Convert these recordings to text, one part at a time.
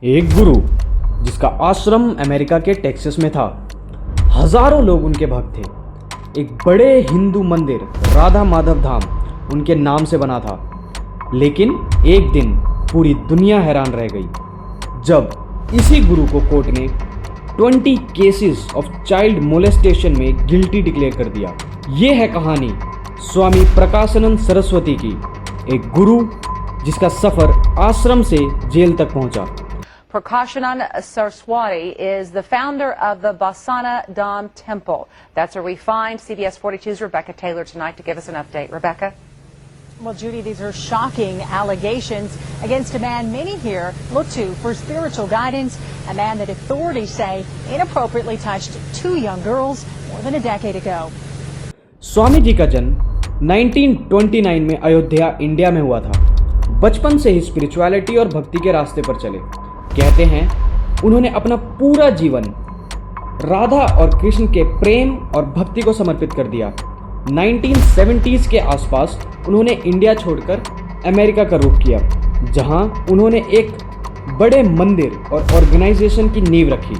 एक गुरु जिसका आश्रम अमेरिका के टेक्सास में था। हजारों लोग उनके भक्त थे। एक बड़े हिंदू मंदिर राधा माधव धाम उनके नाम से बना था। लेकिन एक दिन पूरी दुनिया हैरान रह गई जब इसी गुरु को कोर्ट ने 20 केसेस ऑफ चाइल्ड मोलेस्टेशन में गिल्टी डिक्लेयर कर दिया। ये है कहानी स्वामी प्रकाशानंद सरस्वती की, एक गुरु जिसका सफर आश्रम से जेल तक पहुंचा। Prakashanand Saraswati is the founder of the Basana Dham Temple. That's where we find CBS 42's Rebecca Taylor tonight to give us an update. Rebecca? Well, Judy, these are shocking allegations against a man many here look to for spiritual guidance, a man that authorities say inappropriately touched 2 young girls more than a decade ago. Swami ji का जन्म 1929 में Ayodhya, India में हुआ था। बचपन से ही spirituality और भक्ति के रास्ते पर चले। कहते हैं उन्होंने अपना पूरा जीवन राधा और कृष्ण के प्रेम और भक्ति को समर्पित कर दिया। 1970s के आसपास उन्होंने इंडिया छोड़कर अमेरिका का रुख किया, जहां उन्होंने एक बड़े मंदिर और ऑर्गेनाइजेशन की नींव रखी,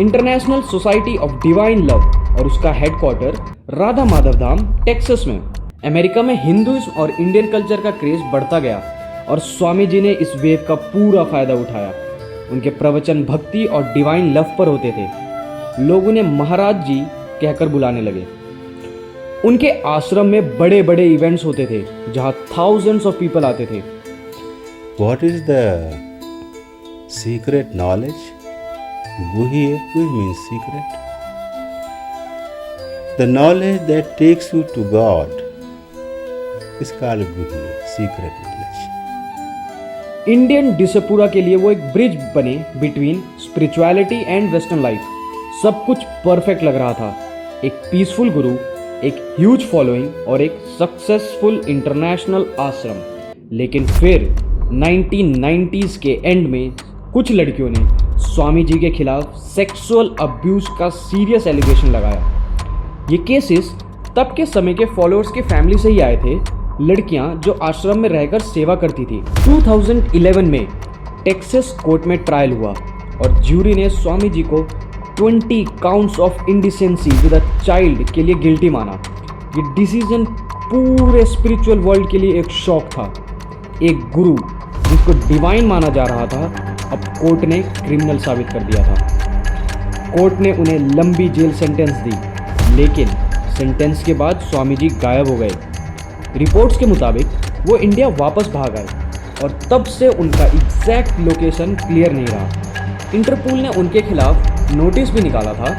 international society of divine love, और उसका हेडक्वार्टर राधा माधव धाम टेक्सास में। अमेरिका में हिंदुइज्म और इंडियन कल्चर का क्रेज बढ़ता गया और स्वामी जी ने इस वेव का पूरा फायदा उठाया। उनके प्रवचन भक्ति और डिवाइन लव पर होते थे। लोग उन्हें महाराज जी कहकर बुलाने लगे। उनके आश्रम में बड़े बड़े इवेंट्स होते थे जहां थाउजेंड्स ऑफ पीपल आते थे। What is the secret knowledge? Guhye, which means secret. The knowledge that takes you to God is called Guhye, secret knowledge. Indian diaspora के लिए वो एक ब्रिज बने between spirituality and western life. सब कुछ perfect लग रहा था। एक पीसफुल गुरु, एक ह्यूज फॉलोइंग और एक सक्सेसफुल इंटरनेशनल आश्रम। लेकिन फिर 1990s के एंड में कुछ लड़कियों ने स्वामी जी के खिलाफ सेक्सुअल अब्यूज का सीरियस एलिगेशन लगाया। ये केसेस तब के समय के फॉलोअर्स के फैमिली से ही आए थे, लड़कियां जो आश्रम में रहकर सेवा करती थी। 2011 में टेक्सास कोर्ट में ट्रायल हुआ और ज्यूरी ने स्वामी जी को 20 counts of indecency with a child के लिए गिल्टी माना। ये डिसीजन पूरे स्पिरिचुअल वर्ल्ड के लिए एक शॉक था। एक गुरु जिसको डिवाइन माना जा रहा था, अब कोर्ट ने क्रिमिनल साबित कर दिया था। कोर्ट ने उन्हें लंबी जेल सेंटेंस दी, लेकिन सेंटेंस के बाद स्वामी जी गायब हो गए। रिपोर्ट्स के मुताबिक वो इंडिया वापस भाग आए और तब से उनका एग्जैक्ट लोकेशन क्लियर नहीं रहा। इंटरपोल ने उनके खिलाफ नोटिस भी निकाला था।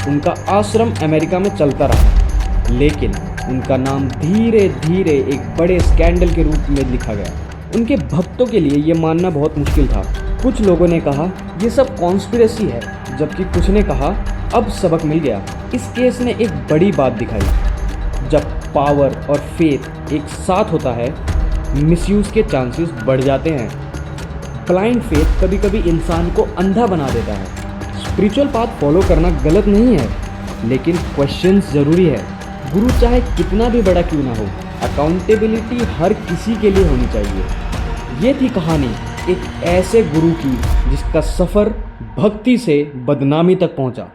उनका आश्रम अमेरिका में चलता रहा, लेकिन उनका नाम धीरे धीरे एक बड़े स्कैंडल के रूप में लिखा गया। उनके भक्तों के लिए ये मानना बहुत मुश्किल था। कुछ लोगों ने कहा ये सब कॉन्स्पिरेसी है, जबकि कुछ ने कहा अब सबक मिल गया। इस केस ने एक बड़ी बात दिखाई, जब पावर और फेथ एक साथ होता है, मिसयूज के चांसेस बढ़ जाते हैं। ब्लाइंड फेथ कभी कभी इंसान को अंधा बना देता है। स्पिरिचुअल पाथ फॉलो करना गलत नहीं है, लेकिन क्वेश्चंस ज़रूरी है। गुरु चाहे कितना भी बड़ा क्यों ना हो, अकाउंटेबिलिटी हर किसी के लिए होनी चाहिए। ये थी कहानी एक ऐसे गुरु की जिसका सफ़र भक्ति से बदनामी तक पहुंचा।